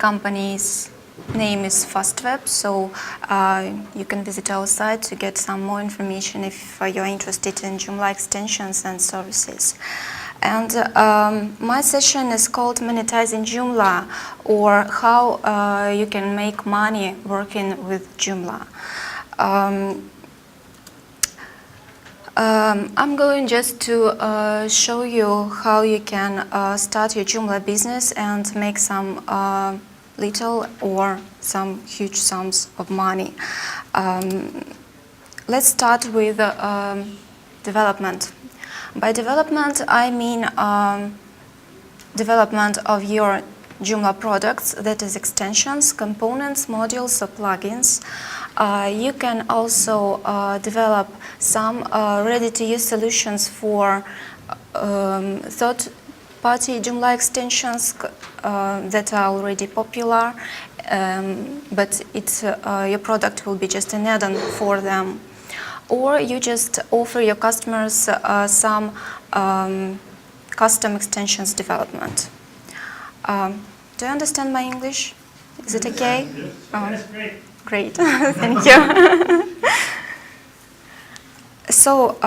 company's name is FastWeb, so you can visit our site to get some more information if you're interested in Joomla extensions and services. And my session is called Monetizing Joomla, or how you can make money working with Joomla. I'm going just to show you how you can start your Joomla business and make some little or some huge sums of money. Let's start with development. By development, I mean development of your Joomla products, that is extensions, components, modules, or plugins. You can also develop some ready-to-use solutions for third-party Joomla extensions that are already popular, but your product will be just an add-on for them. Or you just offer your customers some custom extensions development. Do you understand my English? Is it okay? Yes, that's great. Great, thank you. So,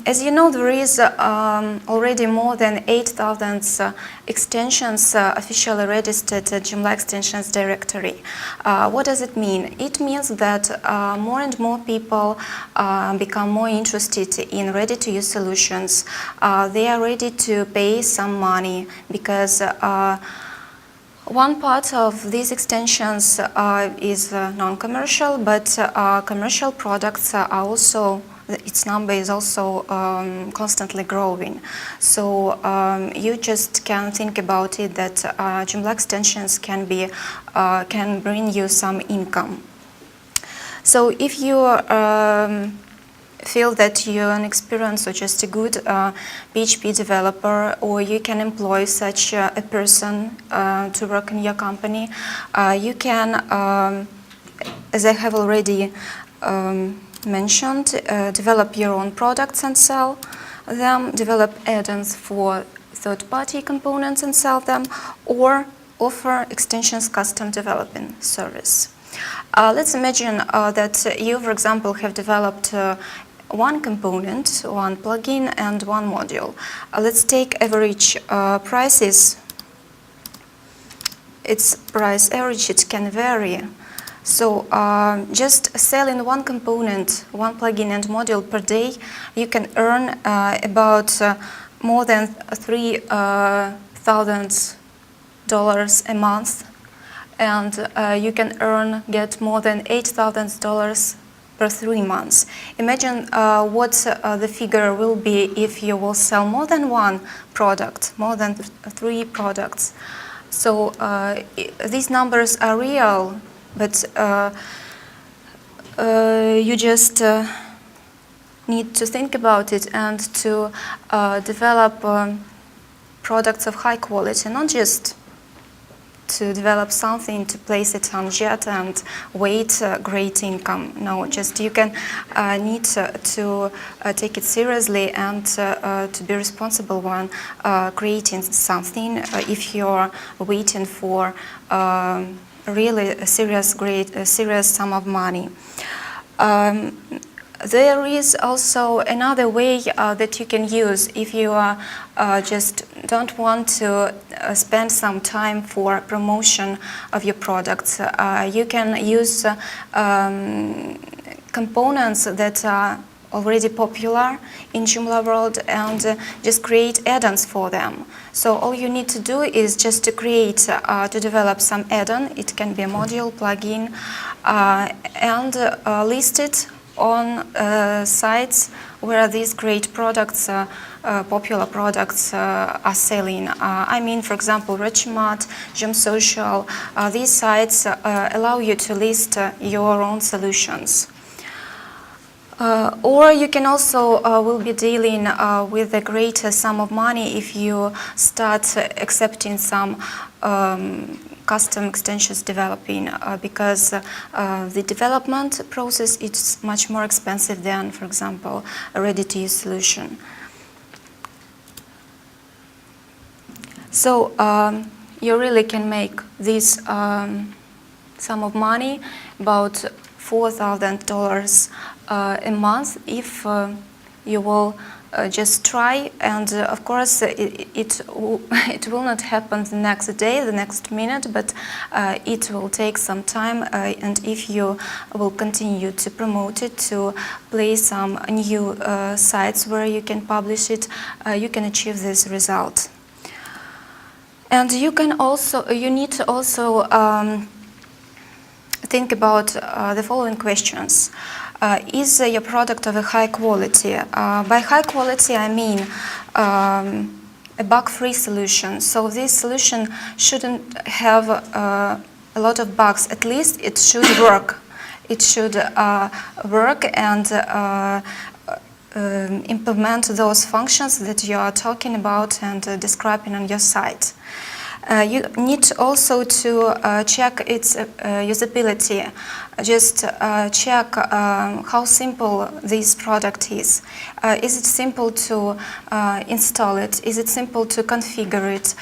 as you know, there is already more than 8,000 extensions officially registered at Joomla Extensions directory. What does it mean? It means that more and more people become more interested in ready-to-use solutions. They are ready to pay some money because one part of these extensions is non-commercial, but commercial products are also, its number is also constantly growing. So you just can think about it that Joomla extensions can bring you some income. So if you feel that you're an experienced or just a good PHP developer, or you can employ such a person to work in your company, you can, as I have already mentioned, develop your own products and sell them, develop add-ons for third-party components and sell them, or offer extensions custom developing service. Let's imagine that you, for example, have developed one component, one plugin, and one module. Let's take average prices. Its price average, it can vary. So just selling one component, one plugin and module per day, you can earn about more than $3,000 a month, and you can get more than $8,000 per 3 months. Imagine what the figure will be if you will sell more than one product, more than 3 products. So these numbers are real, but you just need to think about it and to develop products of high quality, not just to develop something to place it on jet and wait great income. No, just you can need to take it seriously and to be responsible when creating something if you're waiting for really a serious sum of money. There is also another way that you can use if you just don't want to spend some time for promotion of your products. You can use components that are already popular in Joomla world and just create add-ons for them. So all you need to do is just to develop some add-on. It can be a module, plugin, and list it on sites where these great products, popular products, are selling. I mean, for example, Regmart, Joom Social. These sites allow you to list your own solutions. Or you can also will be dealing with a greater sum of money if you start accepting some custom extensions developing, because the development process is much more expensive than, for example, a ready-to-use solution. So you really can make this sum of money, about $4,000 a month, if you will just try. And of course it will not happen the next day, the next minute, but it will take some time, and if you will continue to promote it, to place some new sites where you can publish it, you can achieve this result. And you need to also think about the following questions. Is your product of a high quality? By high quality, I mean a bug-free solution. So this solution shouldn't have a lot of bugs. At least it should work. It should work and implement those functions that you are talking about and describing on your site. You need also to check its usability. Just check how simple this product is. Is it simple to install it? Is it simple to configure it?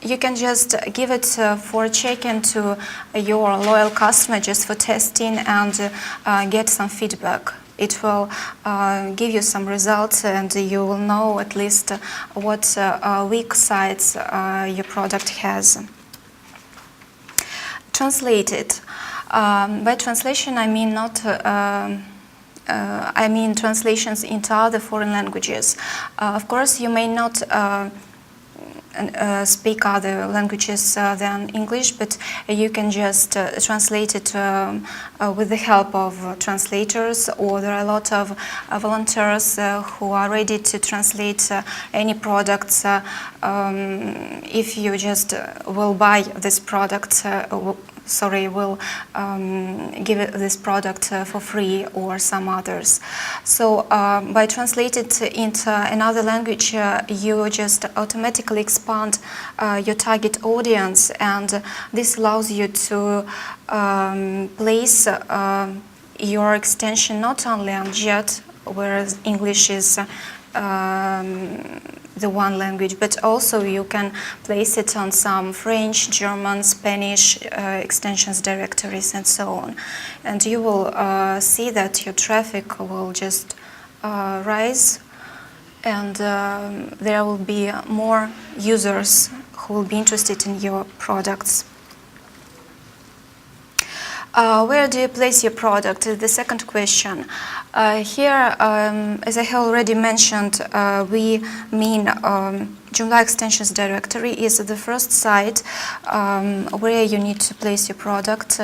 You can just give it for check-in to your loyal customer, just for testing, and get some feedback. It will give you some results, and you will know at least what weak sides your product has. Translate it. By translation, I mean not. I mean translations into other foreign languages. Of course, you may not speak other languages than English, but you can just translate it with the help of translators, or there are a lot of volunteers who are ready to translate any products. If you just will buy this product, will give it this product for free, or some others. So by translating it into another language, you just automatically expand your target audience, and this allows you to place your extension not only on JET, whereas English is the one language, but also you can place it on some French, German, Spanish extensions directories, and so on. And you will see that your traffic will just rise, and there will be more users who will be interested in your products. Where do you place your product? The second question. Here, as I have already mentioned, we mean Joomla Extensions Directory is the first site where you need to place your product.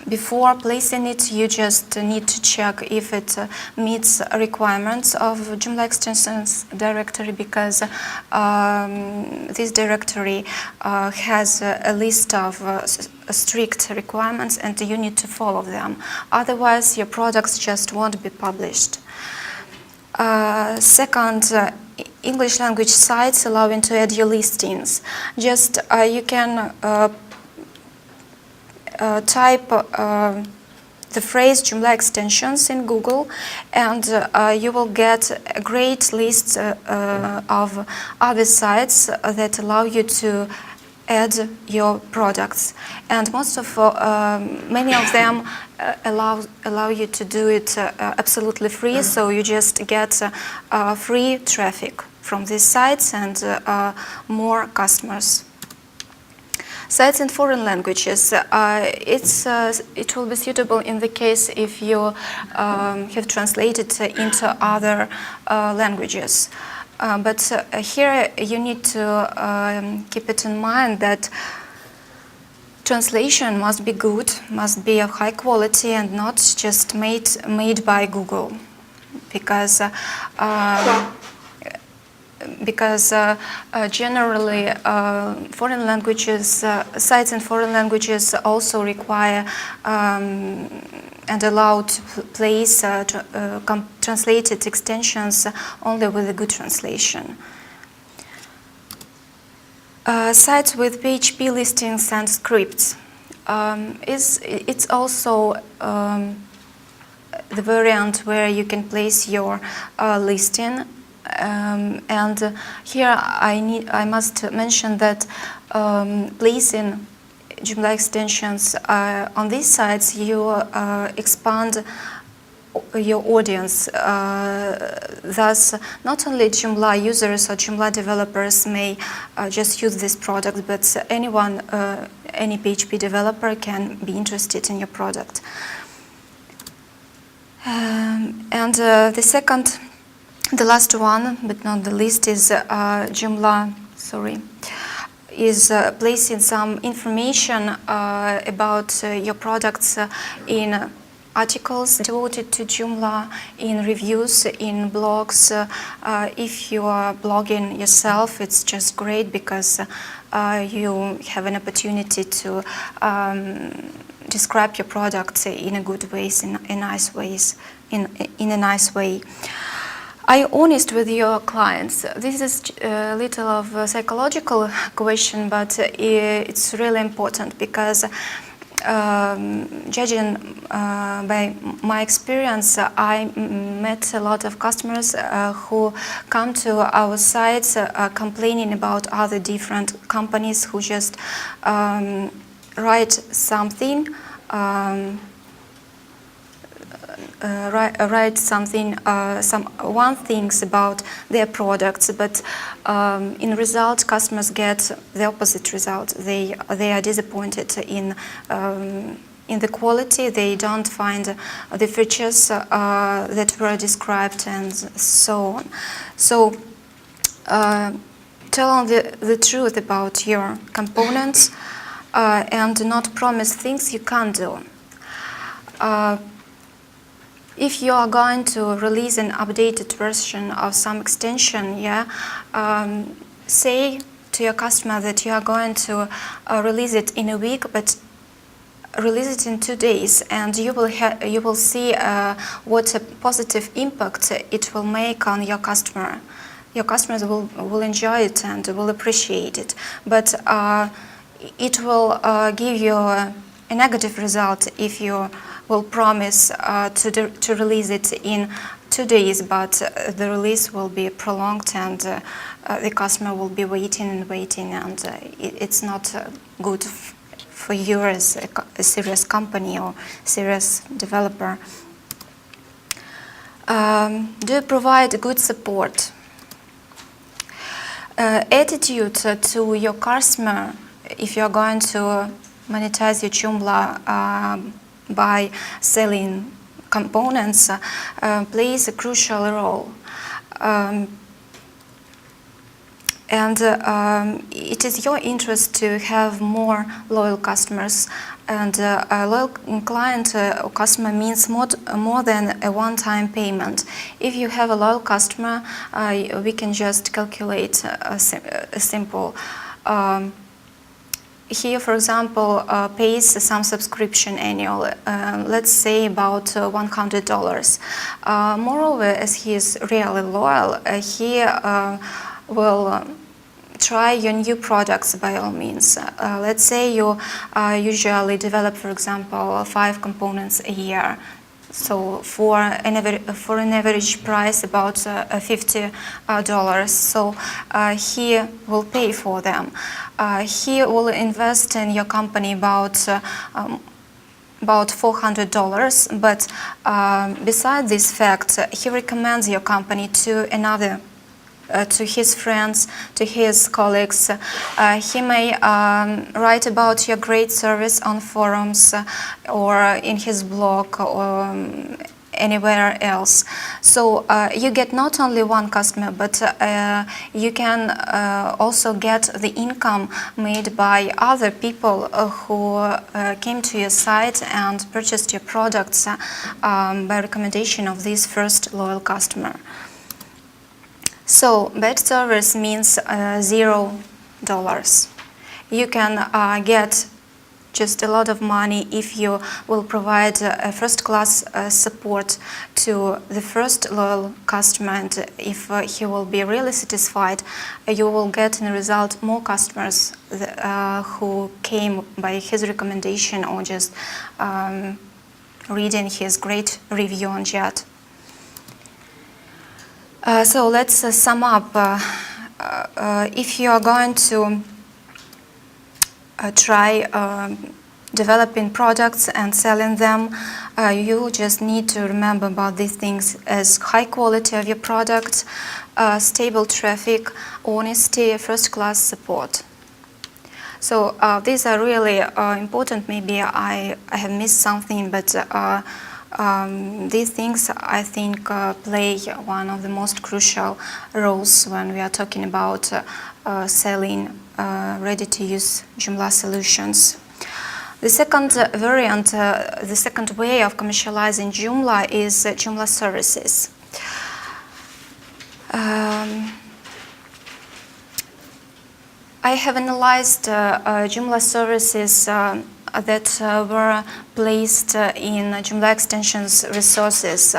Before placing it, you just need to check if it meets requirements of Joomla Extensions Directory, because this directory has a list of strict requirements, and you need to follow them. Otherwise, your products just won't be published. Second, English language sites allowing to add your listings. Just you can type the phrase Joomla extensions in Google, and you will get a great list of other sites that allow you to add your products. And many of them allow you to do it absolutely free, so you just get free traffic from these sites and more customers. Sites in foreign languages. It will be suitable in the case if you have translated into other languages. But here you need to keep it in mind that translation must be good, must be of high quality, and not just made by Google, because generally foreign languages, sites in foreign languages also require and allow to place translated extensions only with a good translation. Sites with PHP listings and scripts. It's also the variant where you can place your listing. And here I must mention that placing Joomla extensions on these sites, you expand your audience. Thus, not only Joomla users or Joomla developers may just use this product, but anyone, any PHP developer can be interested in your product. And the last one, but not the least, is Joomla. Is placing some information about your products in articles devoted to Joomla, in reviews, in blogs. If you are blogging yourself, it's just great because you have an opportunity to describe your products in a good ways, in nice ways, in a nice way. Are you honest with your clients? This is a little of a psychological question, but it's really important because judging by my experience, I met a lot of customers who come to our sites complaining about other different companies who just write something. Write something, one things about their products, but in result, customers get the opposite result. They are disappointed in the quality. They don't find the features that were described, and so on. So tell the truth about your components and not promise things you can't do. If you are going to release an updated version of some extension, say to your customer that you are going to release it in a week, but release it in 2 days, and you will see what a positive impact it will make on your customer. Your customers will enjoy it and will appreciate it, but it will give you a negative result if you will promise to release it in 2 days, but the release will be prolonged and the customer will be waiting and waiting, and it's not good for you as a serious company or serious developer. Do you provide good support? Attitude to your customer, if you are going to monetize your Joomla by selling components, plays a crucial role. And it is your interest to have more loyal customers, and a loyal client or customer means more than a one-time payment. If you have a loyal customer, we can just calculate a simple here, for example, pays some subscription annual, let's say about $100. Moreover, as he is really loyal, he will try your new products by all means. Let's say you usually develop, for example, 5 components a year. So for an average price about $50, so he will pay for them. He will invest in your company about $400, but besides this fact, he recommends your company to another. To his friends, to his colleagues. He may write about your great service on forums or in his blog or anywhere else. So you get not only one customer, but you can also get the income made by other people who came to your site and purchased your products by recommendation of this first loyal customer. So bad service means $0. You can get just a lot of money if you will provide first-class support to the first loyal customer, and if he will be really satisfied, you will get in a result more customers who came by his recommendation or just reading his great review on Jet. So let's sum up. If you are going to try developing products and selling them, you just need to remember about these things as high quality of your product, stable traffic, honesty, first-class support. So these are really important. Maybe I have missed something, but these things I think play one of the most crucial roles when we are talking about selling ready-to-use Joomla solutions. The second variant, the second way of commercializing Joomla is Joomla services. I have analyzed Joomla services that were placed in Joomla extensions resources.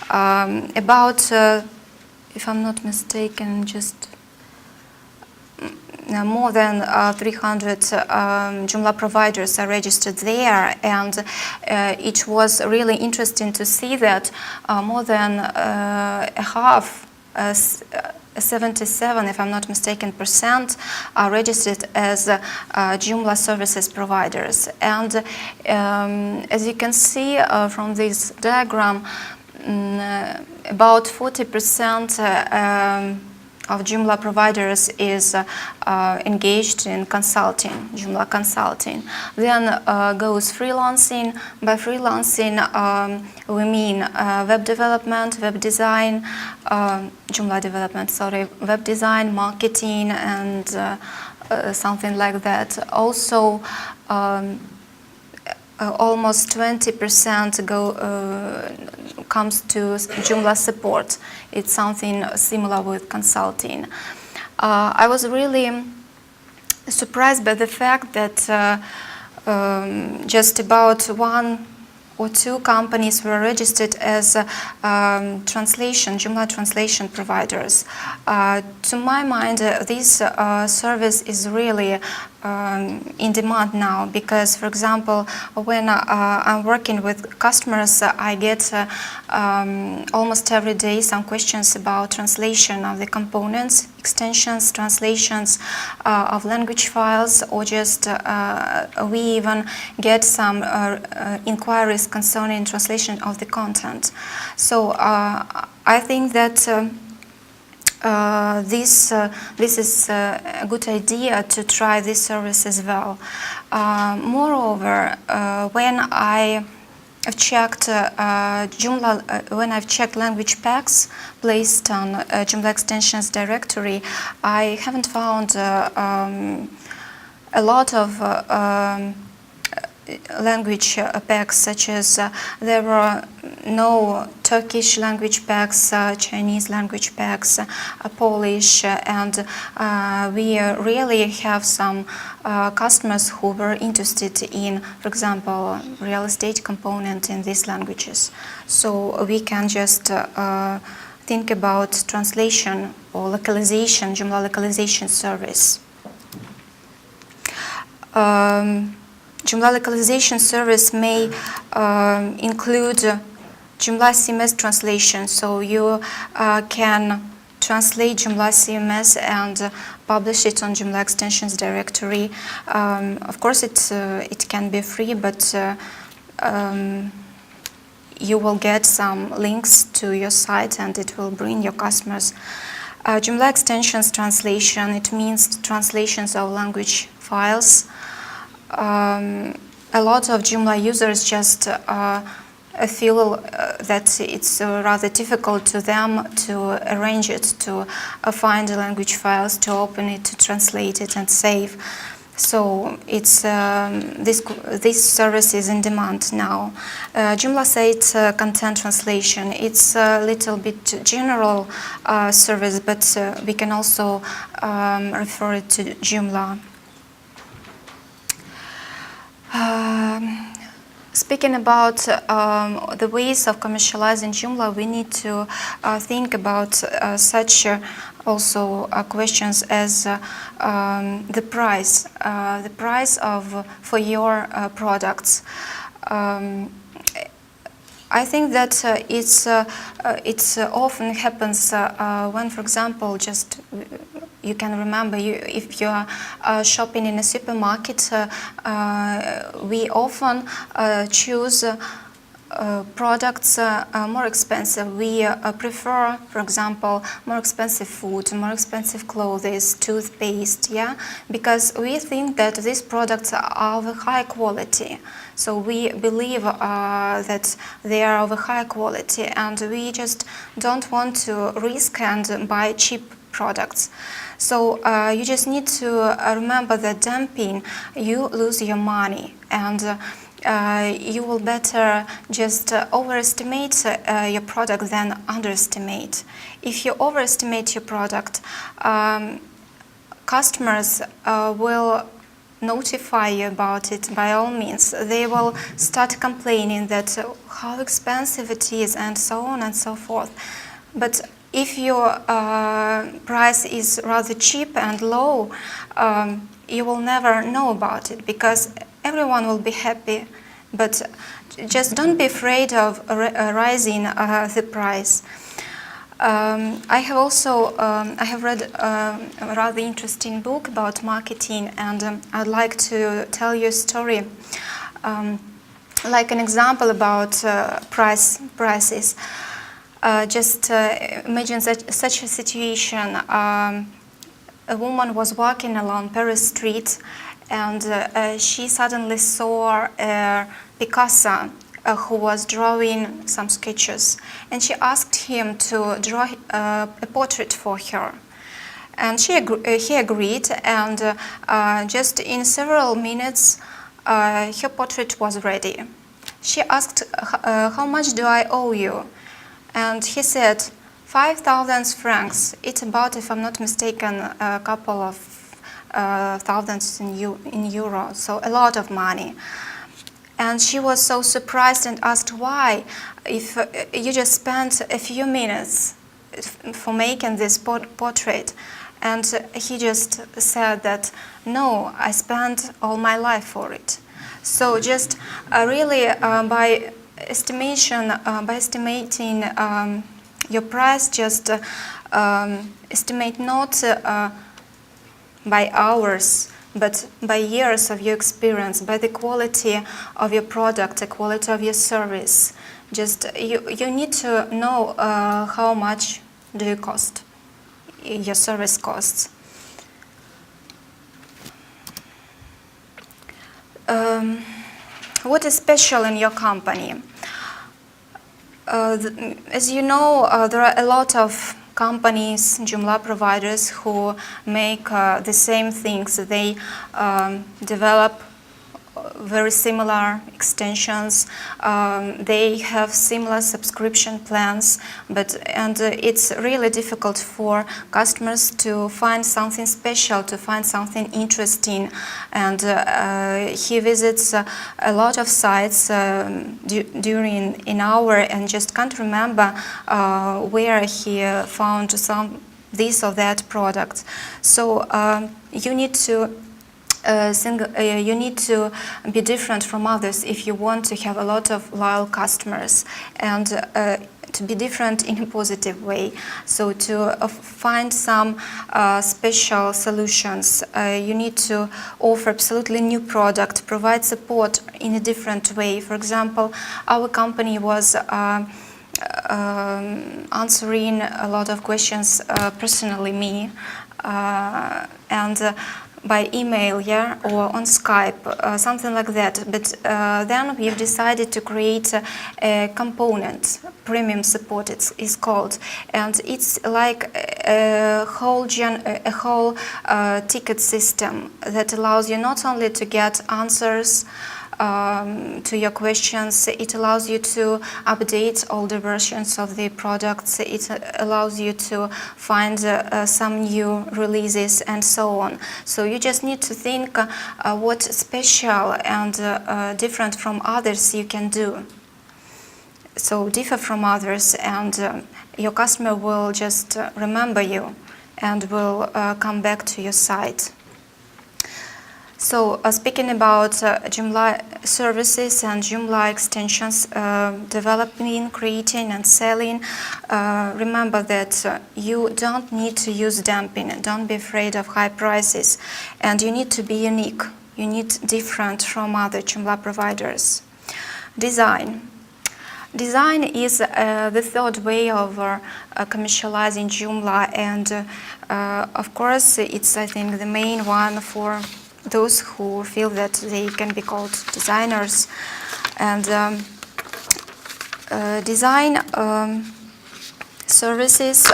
About, if I'm not mistaken, just more than 300 Joomla providers are registered there, and it was really interesting to see that more than a half, 77, if I'm not mistaken, % are registered as Joomla services providers. And as you can see from this diagram, about 40% of Joomla providers is engaged in consulting, Joomla consulting. Then goes freelancing. By freelancing, we mean web development, web design, Joomla development, sorry, web design, marketing, and something like that. Also, almost 20% comes to Joomla support. It's something similar with consulting. I was really surprised by the fact that just about 1 or 2 companies were registered as Joomla translation providers. To my mind, this service is really in demand now, because, for example, when I'm working with customers, I get almost every day some questions about translation of the components, extensions, translations of language files, or just we even get some inquiries concerning translation of the content. So I think that this is a good idea to try this service as well. Moreover, when I've checked Joomla, when I've checked language packs placed on Joomla extensions directory, I haven't found a lot of language packs, such as there were no Turkish language packs, Chinese language packs, Polish, and we really have some customers who were interested in, for example, real estate component in these languages. So we can just think about translation or localization, Joomla localization service. Joomla localization service may include Joomla CMS translation, so you can translate Joomla CMS and publish it on Joomla extensions directory. Of course, it can be free, but you will get some links to your site, and it will bring your customers. Joomla extensions translation, it means translations of language files. A lot of Joomla users just feel that it's rather difficult to them to arrange it, to find the language files, to open it, to translate it and save. So it's this service is in demand now. Joomla site content translation, it's a little bit general service, but we can also refer it to Joomla. Speaking about the ways of commercializing Joomla, we need to think about such also questions as the price for your products. I think that it's often happens when, for example, just you can remember if you are shopping in a supermarket, we often choose products more expensive. We prefer, for example, more expensive food, more expensive clothes, toothpaste, yeah, because we think that these products are of a high quality. So we believe that they are of a high quality, and we just don't want to risk and buy cheap products. So you just need to remember that dumping, you lose your money, and you will better just overestimate your product than underestimate. If you overestimate your product, customers will notify you about it by all means. They will start complaining that how expensive it is and so on and so forth. But if your price is rather cheap and low, you will never know about it because everyone will be happy. But just don't be afraid of raising the price. I have read a rather interesting book about marketing, and I'd like to tell you a story, like an example about prices. Just imagine such a situation. A woman was walking along Paris street, and she suddenly saw Picasso, who was drawing some sketches, and she asked him to draw a portrait for her. And he agreed, and just in several minutes her portrait was ready. She asked, how much do I owe you? And he said, 5,000 francs. It's about, if I'm not mistaken, a couple of thousands in euro, so a lot of money. And she was so surprised and asked why, if you just spent a few minutes for making this portrait. And he just said that, no, I spent all my life for it. So just really by estimating your price, just estimate not by hours, but by years of your experience, by the quality of your product, the quality of your service. Just you need to know how much do you cost, your service costs. What is special in your company? As you know, there are a lot of companies, Joomla providers, who make the same things. They develop very similar extensions. They have similar subscription plans, and it's really difficult for customers to find something special, to find something interesting. And he visits a lot of sites during an hour and just can't remember where he found this or that product. So you need to you need to be different from others if you want to have a lot of loyal customers, and to be different in a positive way. So to find some special solutions, you need to offer absolutely new product, provide support in a different way. For example, our company was answering a lot of questions personally, me, and by email, yeah, or on Skype, something like that. But then we've decided to create a component, premium support it's called, and it's like a whole ticket system that allows you not only to get answers to your questions, it allows you to update older versions of the products, it allows you to find some new releases and so on. So you just need to think what special and different from others you can do. So differ from others, and your customer will just remember you and will come back to your site. So speaking about Joomla services and Joomla extensions, developing, creating and selling, remember that you don't need to use dumping. Don't be afraid of high prices, and you need to be unique. You need different from other Joomla providers. Design. Design is the third way of commercializing Joomla, and of course it's, I think, the main one for those who feel that they can be called designers. And design services,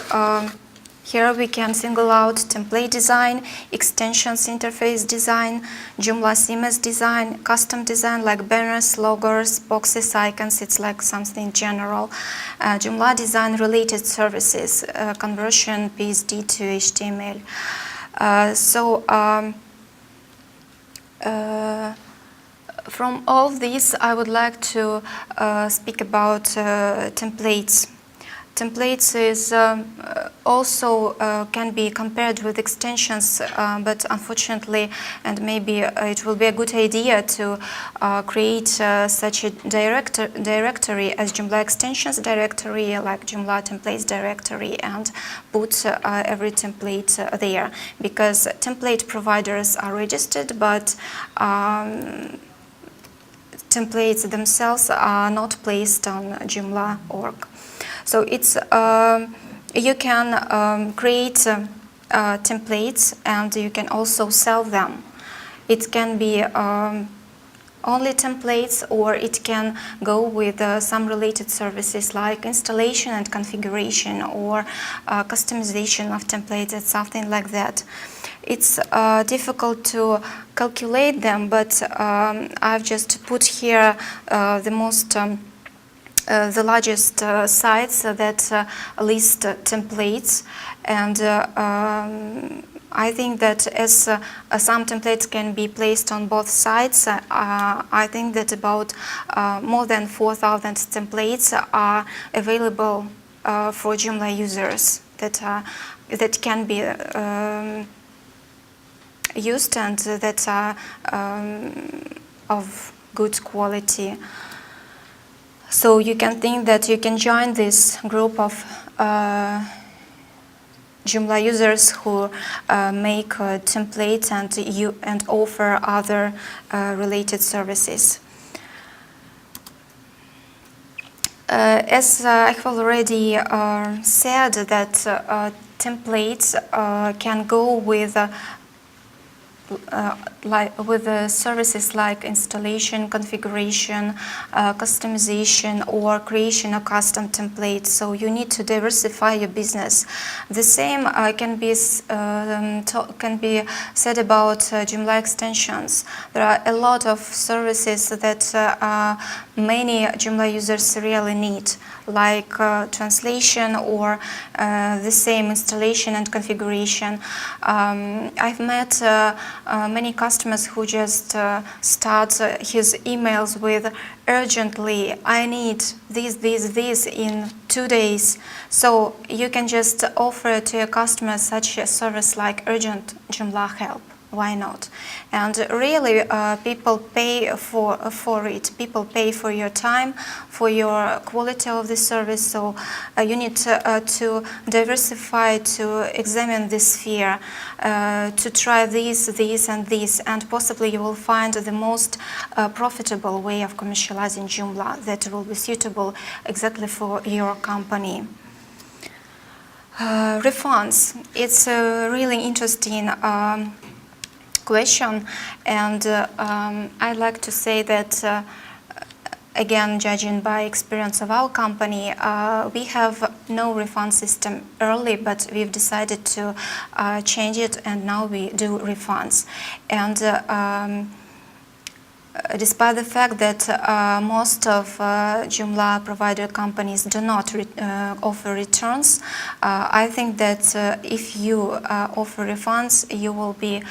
here we can single out template design, extensions interface design, Joomla CMS design, custom design like banners, logos, boxes, icons, it's like something general. Joomla design related services, conversion PSD to HTML. From all of these, I would like to speak about templates. Templates is also can be compared with extensions, but unfortunately, and maybe it will be a good idea to create such a directory as Joomla extensions directory, like Joomla templates directory, and put every template there, because template providers are registered, but templates themselves are not placed on Joomla.org. So it's you can create templates, and you can also sell them. It can be only templates, or it can go with some related services like installation and configuration, or customization of templates, and something like that. It's difficult to calculate them, but I've just put here the largest sites that list templates, and I think that as some templates can be placed on both sites, I think that about more than 4,000 templates are available for Joomla users that can be used, and that are of good quality. So you can think that you can join this group of Joomla users who make templates and offer other related services. As I have already said, that templates can go with services like installation, configuration, customization, or creation of custom templates. So you need to diversify your business. The same can be said about Joomla extensions. There are a lot of services that many Joomla users really need, like translation, or the same installation and configuration. I've met many customers who just start his emails with urgently, I need this in 2 days. So you can just offer to your customers such a service like urgent Joomla help. Why not? And really, people pay for it. People pay for your time, for your quality of the service. So you need to diversify, to examine this sphere, to try this, and this, and possibly you will find the most profitable way of commercializing Joomla that will be suitable exactly for your company. Refunds. It's a really interesting question, and I'd like to say that again, judging by experience of our company, we have no refund system early, but we've decided to change it, and now we do refunds. And despite the fact that most of Joomla provider companies do not offer returns, I think that if you offer refunds, you will be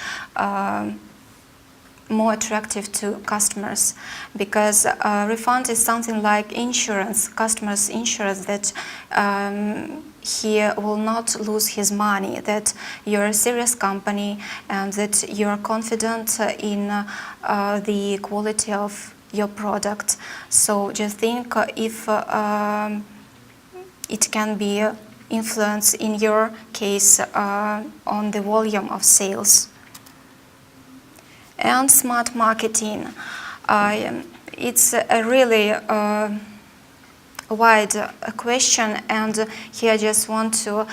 more attractive to customers, because refund is something like insurance, customers' insurance, that he will not lose his money, that you're a serious company and that you're confident in the quality of your product. So just think if it can be influence in your case on the volume of sales. And smart marketing. It's a really wide question, and here I just want to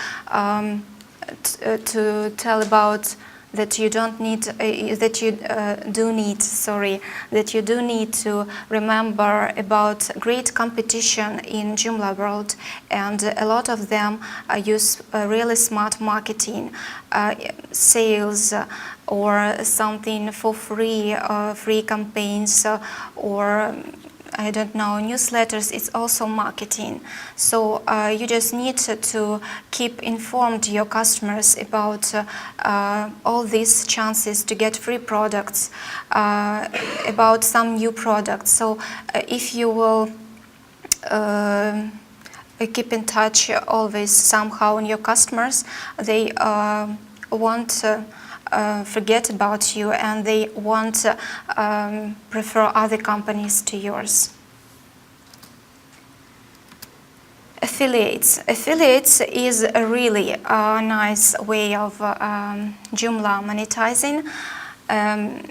tell about that you don't need that you do need to remember about great competition in Joomla world, and a lot of them use really smart marketing, sales, or something for free, free campaigns, or I don't know, newsletters. It's also marketing. So you just need to keep informed your customers about all these chances to get free products, about some new products. So if you will keep in touch always somehow on your customers, they won't forget about you, and they won't prefer other companies to yours. Affiliates. Affiliates is a really nice way of Joomla monetizing,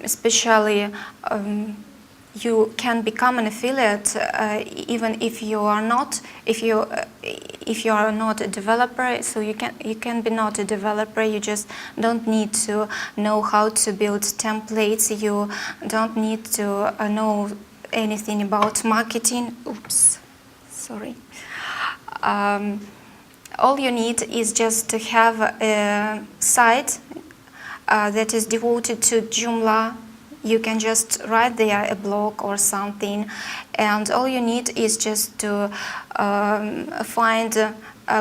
especially you can become an affiliate even if you are not a developer. So you can be not a developer. You just don't need to know how to build templates. You don't need to know anything about marketing. Oops, sorry. All you need is just to have a site that is devoted to Joomla. You can just write there a blog or something, and all you need is just to find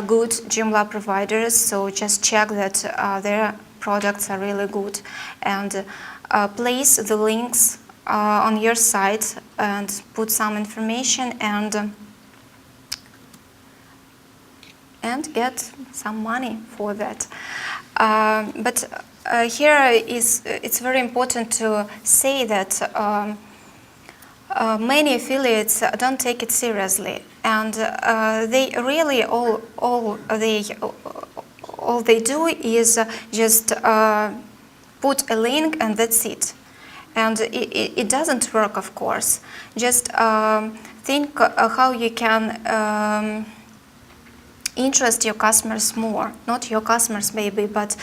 good Joomla providers. So just check that their products are really good, and place the links on your site and put some information and get some money for that. But here it's very important to say that many affiliates don't take it seriously, and they really all they do is just put a link and that's it. And it doesn't work, of course. Just think how you can interest your customers more. Not your customers maybe, but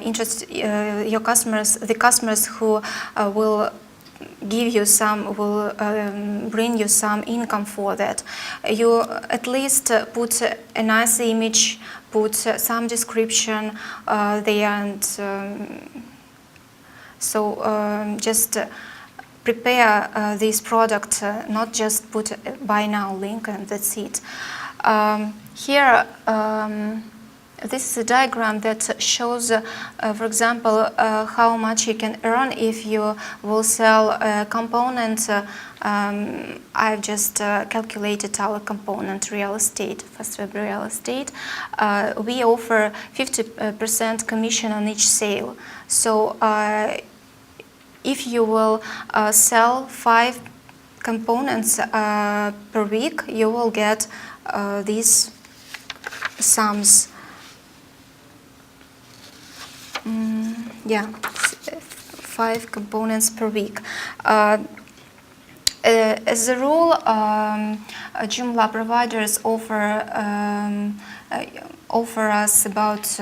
interest your customers, the customers who will give you some, will bring you some income for that. You at least put a nice image, put some description there, and so just prepare this product, not just put a buy now link and that's it. Here, this is a diagram that shows, for example, how much you can earn if you will sell a component. I've just calculated our component, real estate, FastWeb real estate. We offer 50% commission on each sale. So if you will sell 5 components per week, you will get these sums. Yeah, 5 components per week. As a rule, Joomla providers offer us about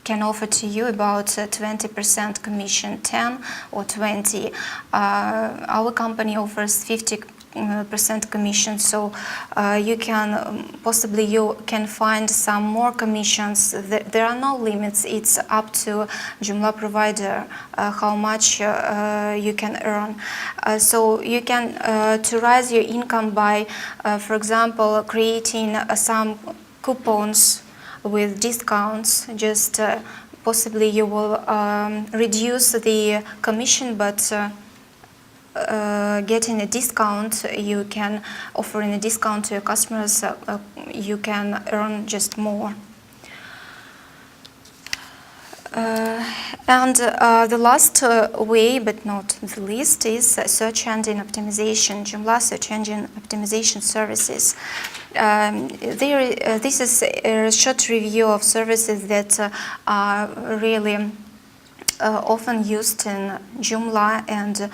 can offer to you about 20% commission, 10 or 20. Our company offers 50% commission, so you can possibly you can find some more commissions. There are no limits. It's up to Joomla provider how much you can earn. So you can to raise your income by, for example, creating some coupons with discounts. Just possibly you will reduce the commission, but getting a discount, you can offering a discount to your customers, you can earn just more. And the last way, but not the least, is search engine optimization, Joomla search engine optimization services. This is a short review of services that are really often used in Joomla, and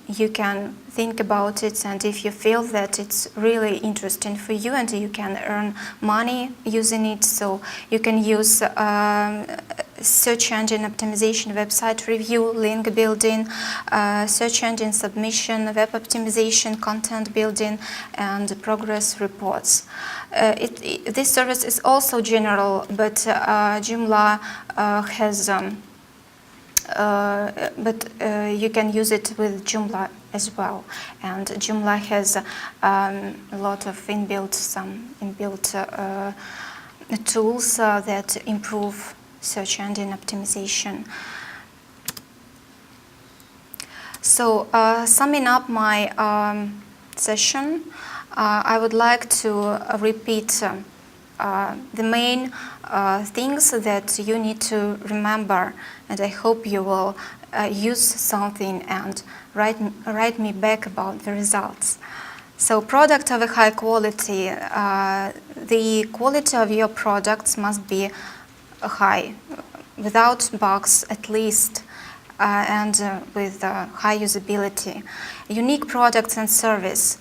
you can think about it, and if you feel that it's really interesting for you and you can earn money using it, so you can use search engine optimization, website review, link building, search engine submission, web optimization, content building, and progress reports. This service is also general, but Joomla has you can use it with Joomla as well, and Joomla has a lot of inbuilt tools that improve search engine optimization. So summing up my session, I would like to repeat the main things that you need to remember, and I hope you will use something and write me back about the results. So, product of a high quality. The quality of your products must be high, without bugs at least, and with high usability. Unique products and service.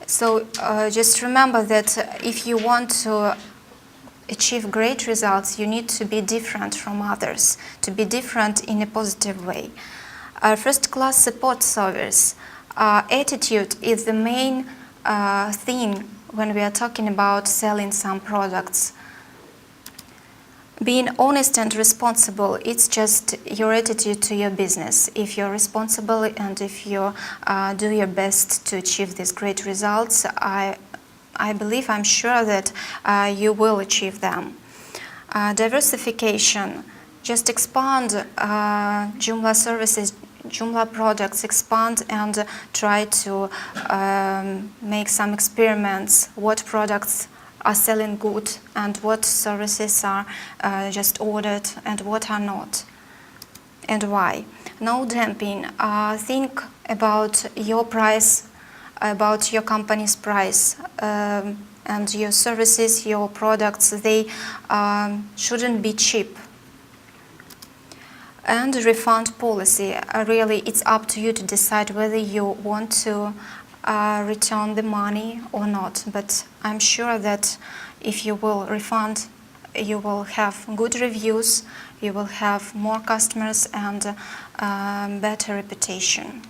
So just remember that if you want to achieve great results, you need to be different from others, to be different in a positive way. First-class support service. Attitude is the main thing when we are talking about selling some products. Being honest and responsible, it's just your attitude to your business. If you're responsible and if you do your best to achieve these great results, I believe, I'm sure that you will achieve them. Diversification, just expand Joomla services, Joomla products, expand and try to make some experiments, what products are selling good and what services are just ordered and what are not, and why. No dumping. Think about your price, about your company's price, and your services, your products, they shouldn't be cheap. And refund policy. Really, it's up to you to decide whether you want to return the money or not, but I'm sure that if you will refund, you will have good reviews, you will have more customers and better reputation.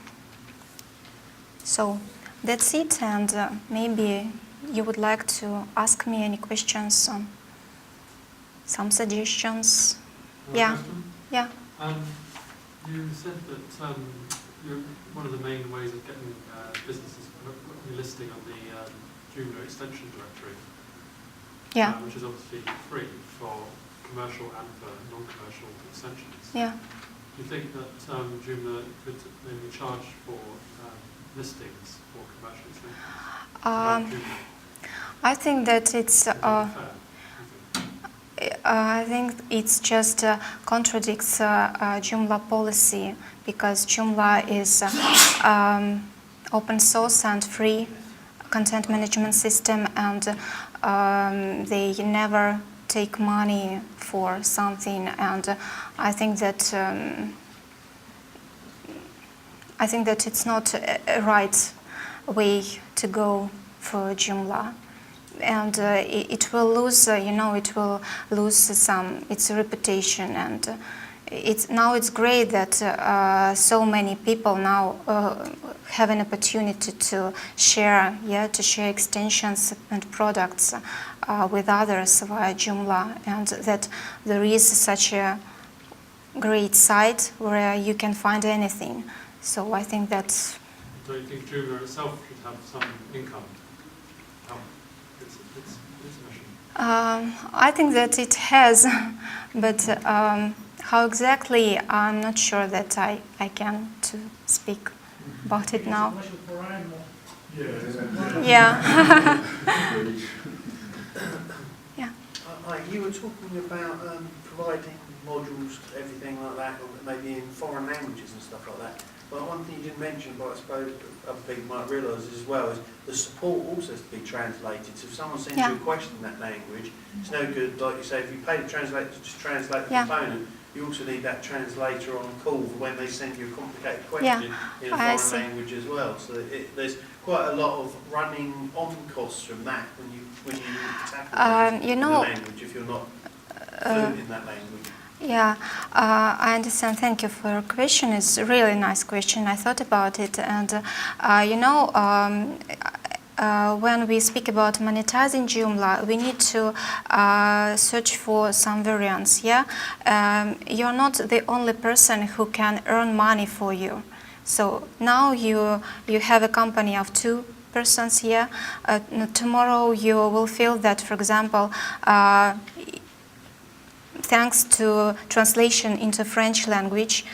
So that's it, and maybe you would like to ask me any questions, some suggestions. Yeah. Yeah. You said that one of the main ways of getting businesses listing on the Joomla extension directory, which is obviously free for commercial and for non-commercial extensions. Yeah. Do you think that Joomla could maybe charge for listings for commercial extensions? I think that it's. I think it's just contradicts Joomla policy, because Joomla is open source and free content management system, and they never take money for something, and I think that it's not a right way to go for Joomla. And it will lose, it will lose some its reputation, and it's great that so many people now have an opportunity to share, extensions and products with others via Joomla, and that there is such a great site where you can find anything. So I think that's. Do you think Joomla itself should have some income? I think that it has, but How exactly, I'm not sure that I can to speak about it now. Yeah. Yeah. You were talking about providing modules, everything like that, or maybe in foreign languages and stuff like that. But one thing you didn't mention, but I suppose other people might realise as well, is the support also has to be translated. So if someone sends you a question in that language, it's no good, like you say, if you pay the translator to just translate the component, you also need that translator on call for when they send you a complicated question in a foreign language as well. So there's quite a lot of running on costs from that when you tackle the language if you're not fluent in that language. Yeah, I understand. Thank you for your question. It's a really nice question. I thought about it, and when we speak about monetizing Joomla, we need to search for some variants. Yeah, you're not the only person who can earn money for you. So now you have a company of 2 persons here. Tomorrow you will feel that, for example, thanks to translation into French language,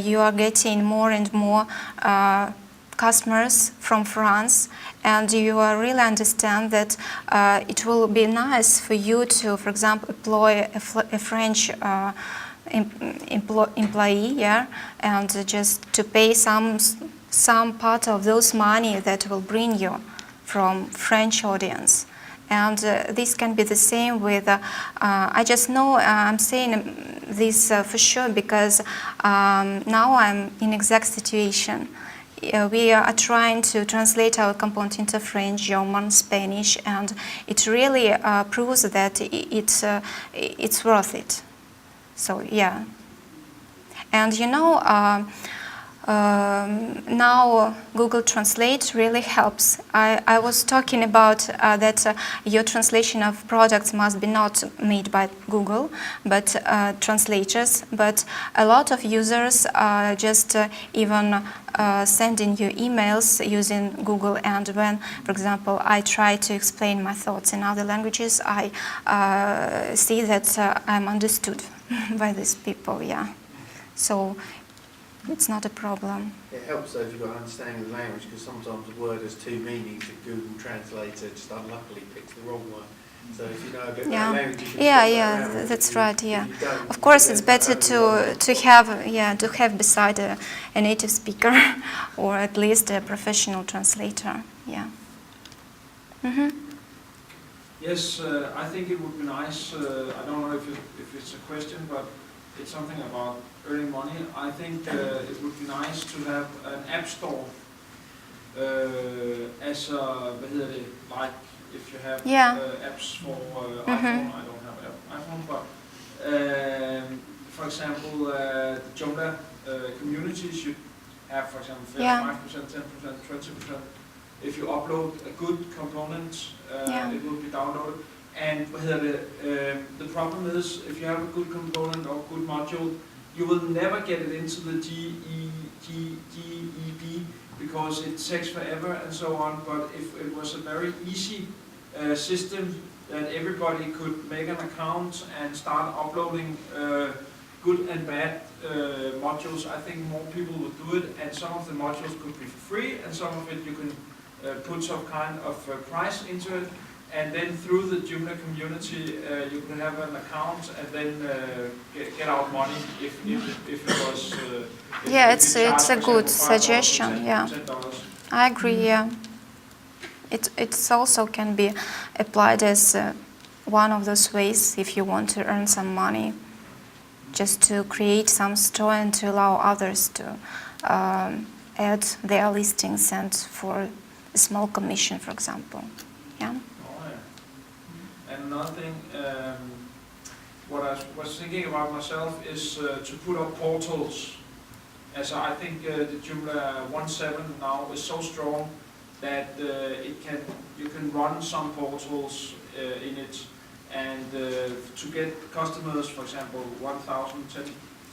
you are getting more and more customers from France, and you really understand that it will be nice for you to, for example, employ a French employee, yeah, and just to pay some part of those money that will bring you from French audience. And this can be the same with, I just know I'm saying this for sure because now I'm in exact situation. We are trying to translate our component into French, German, Spanish, and it really proves that it's worth it. So yeah. And now Google Translate really helps. I was talking about that your translation of products must be not made by Google, but translators. But a lot of users just even sending you emails using Google. And when, for example, I try to explain my thoughts in other languages, I see that I'm understood by these people. Yeah. So it's not a problem. It helps though if you've got an understanding of the language, because sometimes a word has 2 meanings that Google Translator just unluckily picks the wrong one. So if you know a bit about language, you can that's right. Yeah, of course it's better to have beside a native speaker or at least a professional translator. Yeah. Yes, I think it would be nice. I don't know if it's a question, but it's something about earning money. I think it would be nice to have an app store as a, like if you have apps for iPhone. I don't have iPhone, but for example, the Joomla community should have, for example, 5%, 10%, 20%. If you upload a good component, it will be downloaded. And the problem is, if you have a good component or good module, you will never get it into the GEB because it takes forever and so on. But if it was a very easy system that everybody could make an account and start uploading good and bad modules, I think more people would do it. And some of the modules could be free, and some of it you can put some kind of price into it. And then through the Joomla community, you can have an account and then get out money if it was. It's a good suggestion. Yeah, I agree. Yeah, it also can be applied as one of those ways if you want to earn some money, just to create some store and to allow others to add their listings and for a small commission, for example. Yeah. And another thing, what I was thinking about myself is to put up portals. As I think the Joomla 1.7 now is so strong that you can run some portals in it, and to get customers, for example, 1,000,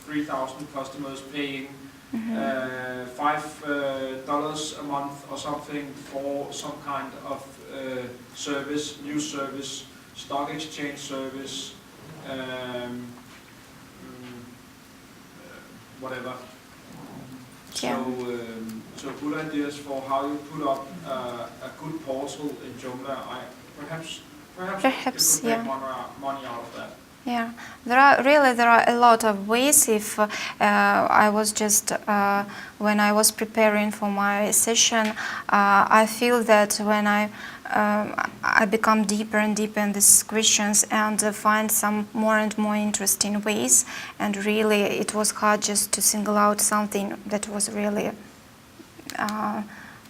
3,000 customers paying $5 a month or something for some kind of service, news service, stock exchange service, whatever. Yeah. So good ideas for how you put up a good portal in Joomla. Perhaps you could yeah. make money out of that. Yeah, there are a lot of ways. If I was just when I was preparing for my session, I feel that when I become deeper and deeper in these questions and find some more and more interesting ways, and really it was hard just to single out something that was really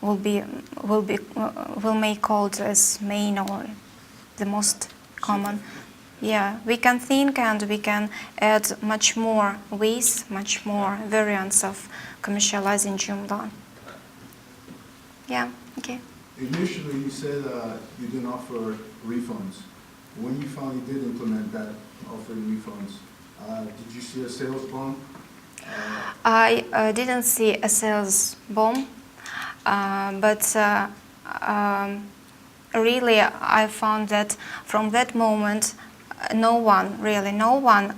will make called as main or the most common. Yeah, we can think and we can add much more ways, much more variants of commercializing Joomla. Yeah, okay. Initially, you said you didn't offer refunds. When you finally did implement that, offering refunds, did you see a sales bump? I didn't see a sales boom, but really I found that from that moment, no one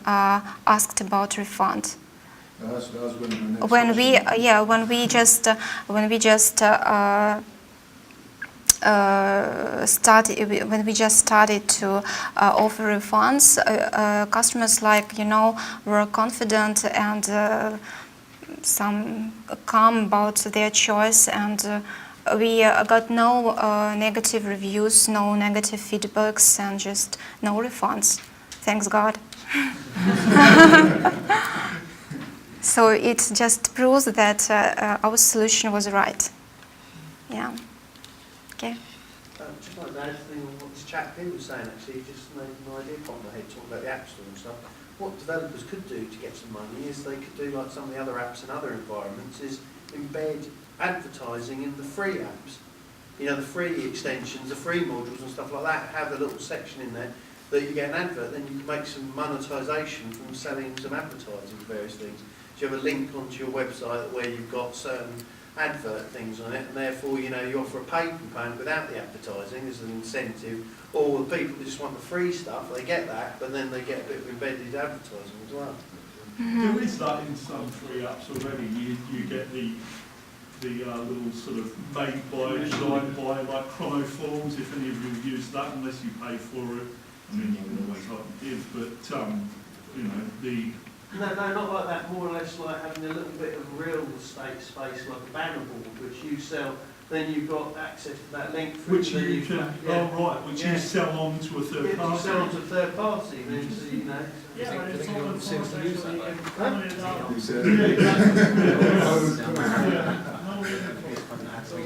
asked about refund. That was going to be my next When we question. when we just started to offer refunds, customers were confident and some calm about their choice, and we got no negative reviews, no negative feedbacks, and just no refunds. Thanks God. So it just proves that our solution was right. Yeah. Okay. Just like that thing on what this chap here was saying, actually, just made an idea pop in my head, talking about the App Store and stuff. What developers could do to get some money is they could do like some of the other apps in other environments, is embed advertising in the free apps. You know, the free extensions, the free modules and stuff like that, have a little section in there that you get an advert, then you can make some monetization from selling some advertising for various things. So you have a link onto your website where you've got certain advert things on it, and therefore, you know, you offer a paid component without the advertising as an incentive, or the people who just want the free stuff, they get that, but then they get a bit of embedded advertising as well. There is that in some free apps already. You get the little sort of made by, designed by, like chrono forms, if any of you use that, unless you pay for it. I mean, you can always hardly give, but, you know, the... No, not like that, more or less like having a little bit of real estate space, like a banner board, which you sell, then you've got access to that link. Which you can, which you sell on to a third party. You sell on to a third party, then, so, you know. Yeah, but it's all the seems to use that, though. You said- So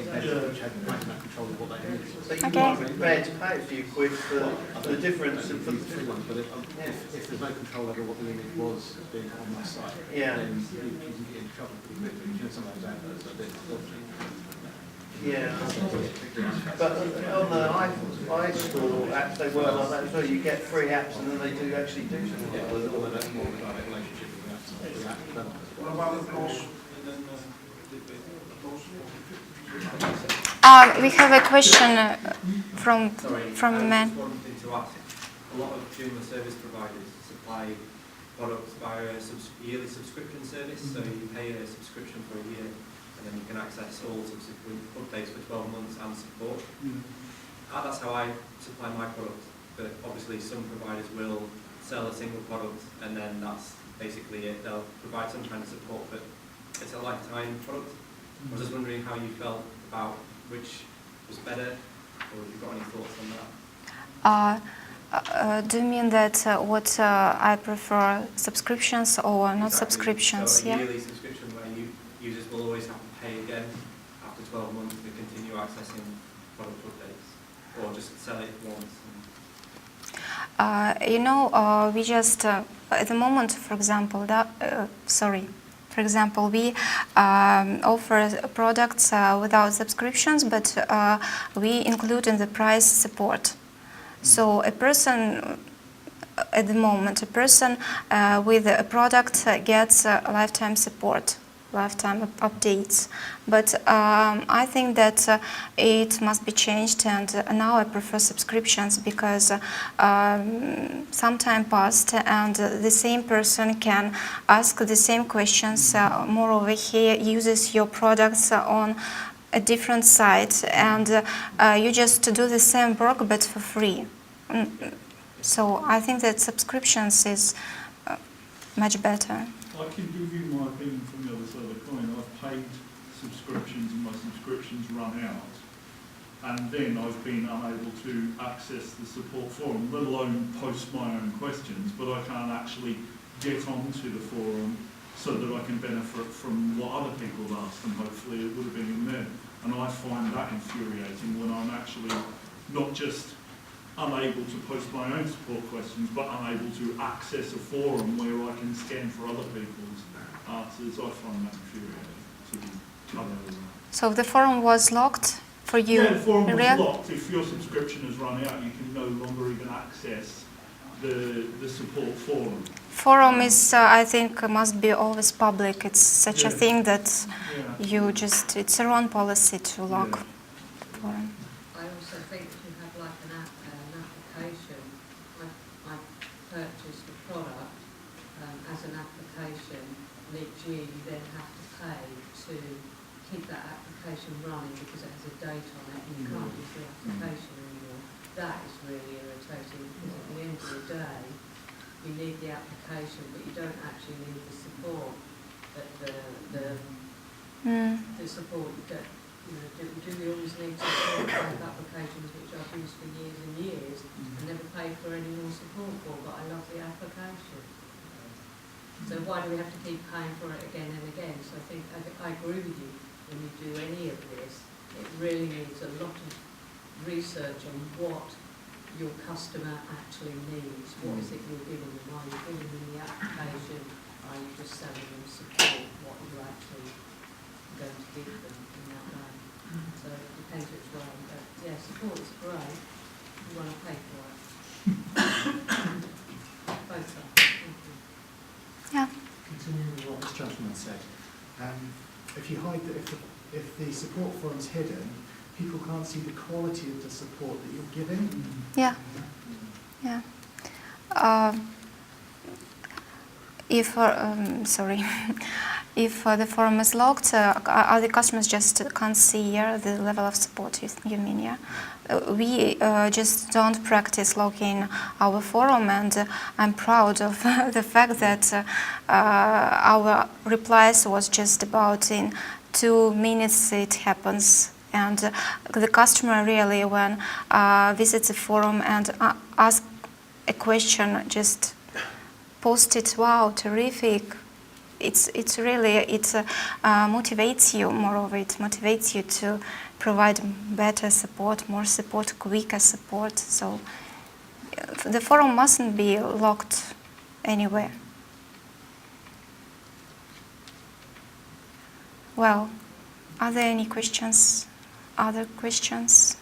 you Okay. might be prepared to pay a few quid for the difference. For the free ones, but if there's no control over what the limit was being on my site, Yeah. then you can get in trouble pretty quickly. You know, some of those adverts are a bit dodgy. Yeah. But on the iStore apps, they work like that as well. You get free apps and then they do actually do something. Yeah, although that's more of a direct relationship with the app developers. What about the close? We have a question from I man. just wanted to ask, a lot of Joomla service providers supply products via a yearly subscription service, so you pay a subscription for a year and then you can access all subsequent updates for 12 months and support. That's how I supply my product, but obviously some providers will sell a single product and then that's basically it. They'll provide some kind of support, but it's a lifetime product. I was just wondering how you felt about which was better, or if you've got any thoughts on that. Do you mean that what I prefer, subscriptions or not Exactly. subscriptions? So a Yeah. yearly subscription where users will always have to pay again after 12 months to continue accessing product updates, or just sell it once. We just at the moment, for example, we offer products without subscriptions, but we include in the price support. So a person with a product gets lifetime support. lifetime updates. But I think that it must be changed, and now I prefer subscriptions because some time passed and the same person can ask the same questions. Moreover, he uses your products on a different site, and you just do the same work but for free. So I think that subscriptions is much better. I can give you my opinion from the other side of the coin. I've paid subscriptions and my subscriptions run out, and then I've been unable to access the support forum, let alone post my own questions, but I can't actually get onto the forum so that I can benefit from what other people have asked, and hopefully it would have been in there. And I find that infuriating when I'm actually not just unable to post my own support questions, but unable to access a forum where I can scan for other people's answers. I find that infuriating to be covered. So the forum was locked for you? Yeah, the forum was locked. If your subscription has run out, you can no longer even access the support forum. Forum is, I think, must be always public. It's such a thing that you just, it's a wrong policy to lock forum. I also think if you have like an application, I purchased a product as an application, and each year you then have to pay to keep that application running because it has a date on it and you can't use the application anymore. That is really irritating because at the end of the day you need the application but you don't actually need the support. The support you don't. Do we always need to have applications which I've used for years and years and never paid for any more support for, but I love the application. So why do we have to keep paying for it again and again? So I think I agree with you, when you do any of this, it really needs a lot of research on what your customer actually needs. What is it you're giving them? Are you giving them the application? Are you just selling them support? What are you actually going to give them in that way? So it depends which way. But yeah, support is great. You want to pay for it. Both sides. Thank you. Yeah. Continuing with what this gentleman said, if you hide if the support forum's hidden, people can't see the quality of the support that you're giving. Yeah. Yeah. If if the forum is locked, other customers just can't see the level of support. You mean, yeah? We just don't practice locking our forum, and I'm proud of the fact that our replies was just about in 2 minutes it happens. And the customer really, when visits the forum and asks a question, just post it. Wow, terrific! It's really motivates you. Moreover, it motivates you to provide better support, more support, quicker support. So the forum mustn't be locked anywhere. Well, are there any questions? Other questions?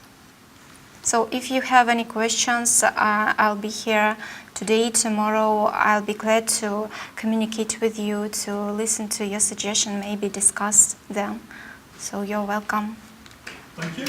So if you have any questions, I'll be here today, tomorrow. I'll be glad to communicate with you, to listen to your suggestions, maybe discuss them. So you're welcome. Thank you.